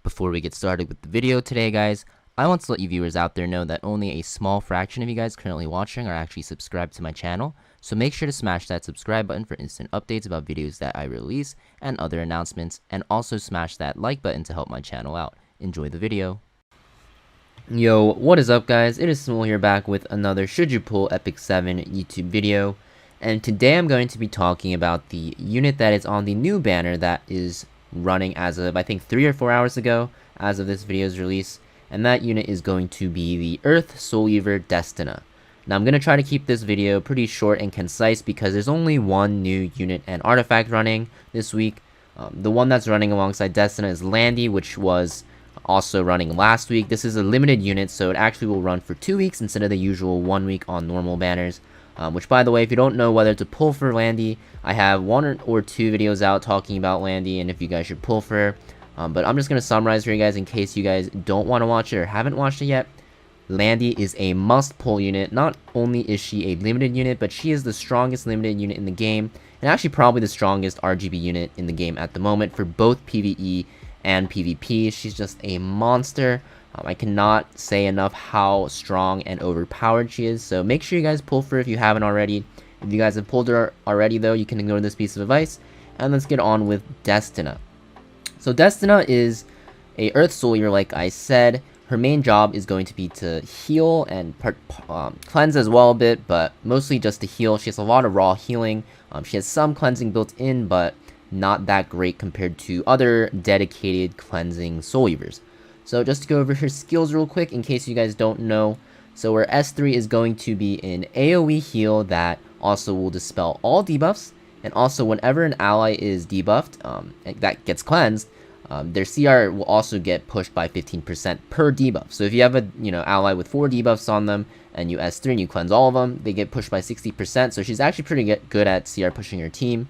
Before we get started with the video today, guys, I want to let you viewers out there know that only a small fraction of you guys currently watching are actually subscribed to my channel, so make sure to smash that subscribe button for instant updates about videos that I release and other announcements, and also smash that like button to help my channel out. Enjoy the video. Yo, what is up guys? It is Samool here back with another Should You Pull Epic 7 YouTube video, and today I'm going to be talking about the unit that is on the new banner that is running as of I think 3 or 4 hours ago as of this video's release, and that unit is going to be the Earth Soulweaver Destina. Now I'm going to try to keep this video pretty short and concise because there's only one new unit and artifact running this week. The one that's running alongside Destina is Landy, which was also running last week. This is a limited unit, so it actually will run for 2 weeks instead of the usual 1 week on normal banners. Which, by the way, if you don't know whether to pull for Landy, I have 1 or 2 videos out talking about Landy and if you guys should pull for her. But I'm just going to summarize for you guys in case you guys don't want to watch it or haven't watched it yet. Landy is a must-pull unit. Not only is she a limited unit, but she is the strongest limited unit in the game, and actually probably the strongest RGB unit in the game at the moment for both PvE and PvP. She's just a monster. I cannot say enough how strong and overpowered she is, so make sure you guys pull for her if you haven't already. If you guys have pulled her already though, you can ignore this piece of advice, and let's get on with Destina. So Destina is a Earth Soulweaver, like I said. Her main job is going to be to heal and cleanse as well a bit, but mostly just to heal. She has a lot of raw healing. She has some cleansing built in, but not that great compared to other dedicated cleansing Soulweavers. So just to go over her skills real quick in case you guys don't know. So her S3 is going to be an AoE heal that also will dispel all debuffs, and also whenever an ally is debuffed, that gets cleansed, their CR will also get pushed by 15% per debuff. So if you have a ally with 4 debuffs on them and you S3 and you cleanse all of them, they get pushed by 60%. So she's actually pretty good at CR pushing her team.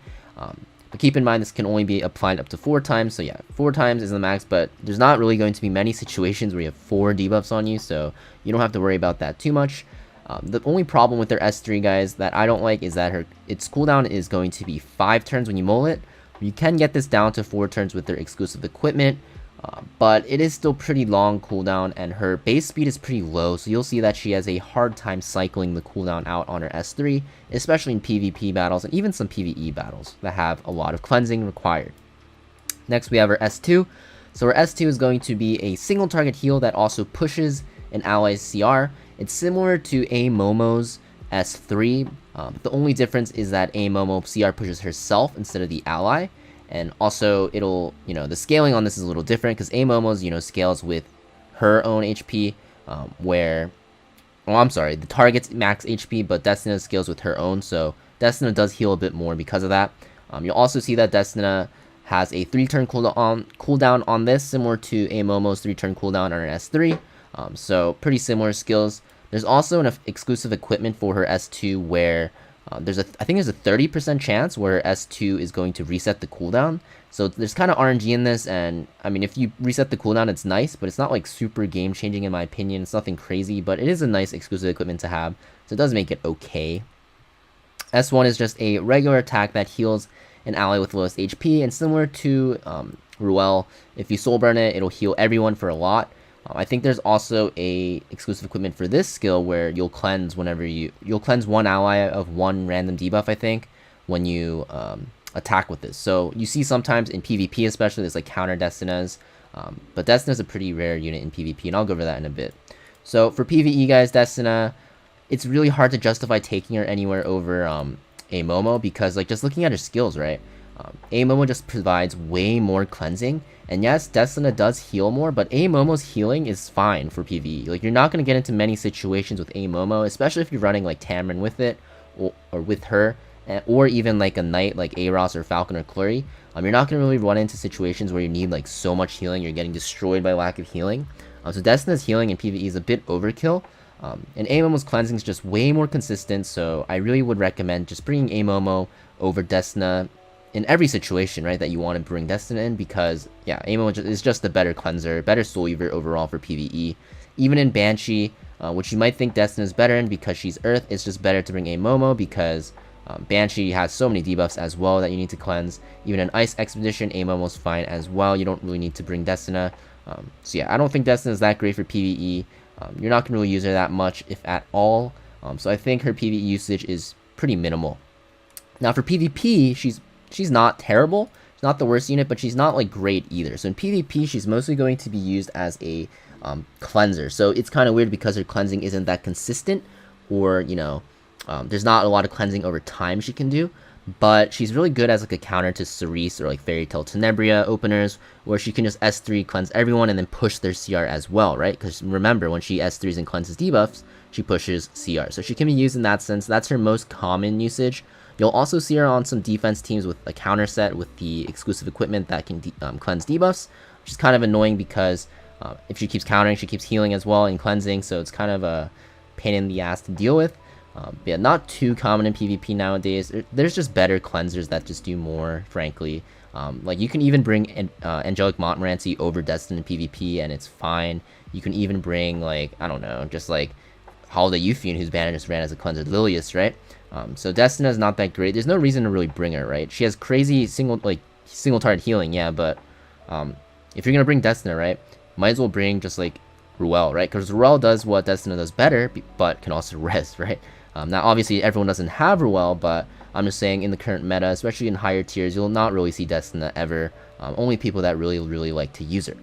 But keep in mind this can only be applied up to 4 times, so yeah, 4 times is the max, but there's not really going to be many situations where you have 4 debuffs on you, so you don't have to worry about that too much. The only problem with their S3, guys, that I don't like is that its cooldown is going to be 5 turns when you mull it. You can get this down to 4 turns with their exclusive equipment, but it is still pretty long cooldown, and her base speed is pretty low, so you'll see that she has a hard time cycling the cooldown out on her S3, especially in PvP battles and even some PvE battles that have a lot of cleansing required. Next, we have her S2. So her S2 is going to be a single target heal that also pushes an ally's CR. It's similar to A Momo's S3. The only difference is that A Momo CR pushes herself instead of the ally. And also, it'll, the scaling on this is a little different because A Momo's, scales with her own HP, the target's max HP, but Destina scales with her own, so Destina does heal a bit more because of that. You'll also see that Destina has a 3-turn cooldown on this, similar to A Momo's 3-turn cooldown on her S3, so pretty similar skills. There's also an exclusive equipment for her S2 where I think there's a 30% chance where S2 is going to reset the cooldown. So there's kind of RNG in this, and I mean, if you reset the cooldown, it's nice, but it's not like super game changing in my opinion. It's nothing crazy, but it is a nice exclusive equipment to have, so it does make it okay. S1 is just a regular attack that heals an ally with lowest HP, and similar to Ruel, if you soul burn it, it'll heal everyone for a lot. I think there's also a exclusive equipment for this skill where you'll cleanse you'll cleanse one ally of 1 random debuff, I think, when you attack with this. So you see sometimes in PvP especially there's like counter Destinas, but Destina's a pretty rare unit in PvP, and I'll go over that in a bit. So for PvE, guys, Destina, it's really hard to justify taking her anywhere over A Momo because, like, just looking at her skills, right? A Momo just provides way more cleansing, and yes, Destina does heal more, but A Momo's healing is fine for PvE. Like, you're not going to get into many situations with A Momo, especially if you're running like Tamarin with it, or with her, or even like a knight like Aros or Falcon or Clury. You're not going to really run into situations where you need like so much healing, you're getting destroyed by lack of healing. So Destina's healing in PvE is a bit overkill, and A Momo's cleansing is just way more consistent, so I really would recommend just bringing A Momo over Destina in every situation, right, that you want to bring Destina in, because, yeah, A Momo is just a better cleanser, better Soulweaver overall for PvE. Even in Banshee, which you might think Destina is better in because she's Earth, it's just better to bring A Momo because Banshee has so many debuffs as well that you need to cleanse. Even an Ice Expedition, aim almost fine as well. You don't really need to bring Destina. So yeah, I don't think Destina is that great for PvE. You're not going to really use her that much, if at all. So I think her PvE usage is pretty minimal. Now for PvP, she's not terrible. She's not the worst unit, but she's not like great either. So in PvP, she's mostly going to be used as a cleanser. So it's kind of weird because her cleansing isn't that consistent, or there's not a lot of cleansing over time she can do. But she's really good as like a counter to Cerise or like Fairy Tale Tenebria openers, where she can just S3 cleanse everyone and then push their CR as well, right? Because remember, when she S3s and cleanses debuffs, she pushes CR. So she can be used in that sense. That's her most common usage. You'll also see her on some defense teams with a counter set with the exclusive equipment that can cleanse debuffs, which is kind of annoying because if she keeps countering, she keeps healing as well and cleansing, so it's kind of a pain in the ass to deal with. But yeah, not too common in PvP nowadays. There's just better cleansers that just do more, frankly. Like you can even bring Angelic Montmorency over Destin in PvP and it's fine. You can even bring, like, I don't know, just like Holiday Euphian, whose banner just ran as a cleanser, Lilius, right? So Destina is not that great. There's no reason to really bring her, right? She has crazy single target healing, yeah, but if you're gonna bring Destina, right, might as well bring just like Ruel, right? Because Ruel does what Destina does better, but can also res, right? Now obviously everyone doesn't have Ruel, but I'm just saying in the current meta, especially in higher tiers, you'll not really see Destina ever. Only people that really like to use her.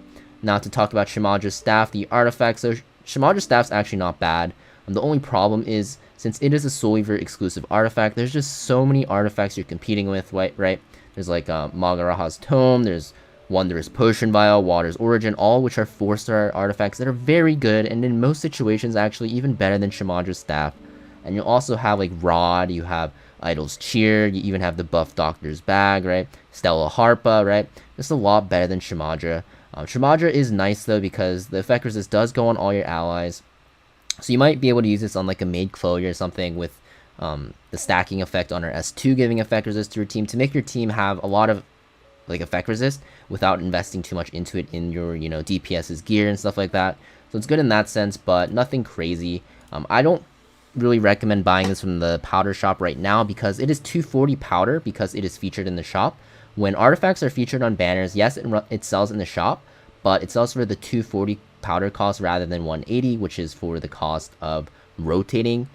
Now to talk about Shimadra's staff, the artifact. So Shimadra's staff's actually not bad. The only problem is, since it is a Soul Weaver exclusive artifact, there's just so many artifacts you're competing with, right? There's like Magaraha's Tome, there's Wondrous Potion Vial, Water's Origin, all which are 4-star artifacts that are very good, and in most situations actually even better than Shimadra's staff. And you'll also have like Rod, you have Idol's Cheer, you even have the Buff Doctor's Bag, right? Stella Harpa, right? It's a lot better than Shimadra. Shimadra is nice though because the effect resist does go on all your allies. So you might be able to use this on like a Maid Chloe or something with the stacking effect on her S2 giving effect resist to your team to make your team have a lot of like effect resist without investing too much into it in your DPS's gear and stuff like that. So it's good in that sense, but nothing crazy. I don't really recommend buying this from the powder shop right now because it is 240 powder because it is featured in the shop. When artifacts are featured on banners, yes, it sells in the shop, but it sells for the 240 powder cost rather than 180, which is for the cost of rotating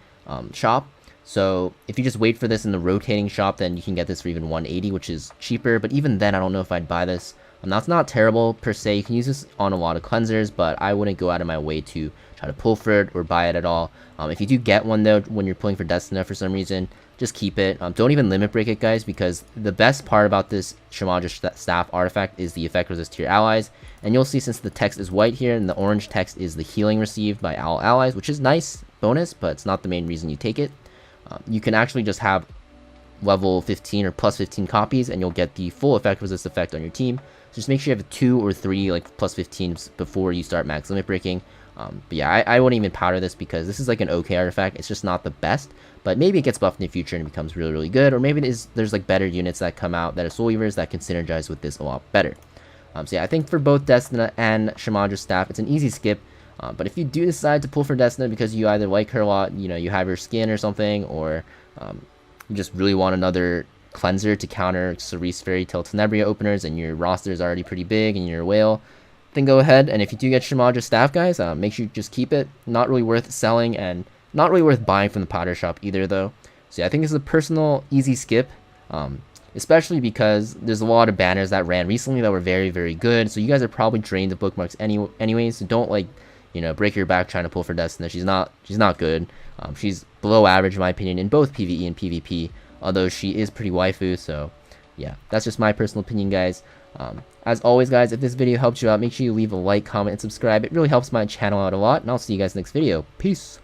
shop. So if you just wait for this in the rotating shop, then you can get this for even 180, which is cheaper. But even then, I don't know if I'd buy this. That's not terrible per se. You can use this on a lot of cleansers, but I wouldn't go out of my way to try to pull for it or buy it at all. If you do get one though, when you're pulling for Destina for some reason, just keep it. Don't even limit break it, guys, because the best part about this Shimadra staff artifact is the effect resist to your allies. And you'll see, since the text is white here and the orange text is the healing received by all allies, which is nice bonus, but it's not the main reason you take it. You can actually just have level 15 or plus 15 copies and you'll get the full effect resist effect on your team. So just make sure you have 2 or 3 like plus 15s before you start max limit breaking. But yeah, I wouldn't even powder this because this is like an okay artifact. It's just not the best, but maybe it gets buffed in the future and becomes really good, or maybe there's like better units that come out that are Soul Weavers that can synergize with this a lot better. So yeah, I think for both Destina and Shimadra staff, it's an easy skip. But if you do decide to pull for Destina because you either like her a lot, you have her skin or something, or you just really want another cleanser to counter Cerise, Fairy Tale, Tenebria openers, and your roster is already pretty big and you're a whale, then go ahead. And if you do get Shimadra staff, guys, make sure you just keep it. Not really worth selling and not really worth buying from the powder shop either, though. So yeah, I think this is a personal easy skip, especially because there's a lot of banners that ran recently that were very good. So you guys are probably drained of bookmarks anyways. So don't break your back trying to pull for Destina. She's not good. She's below average in my opinion in both PvE and PvP, although she is pretty waifu. So yeah, that's just my personal opinion, guys. As always, guys, if this video helped you out, make sure you leave a like, comment, and subscribe. It really helps my channel out a lot, and I'll see you guys next video. Peace.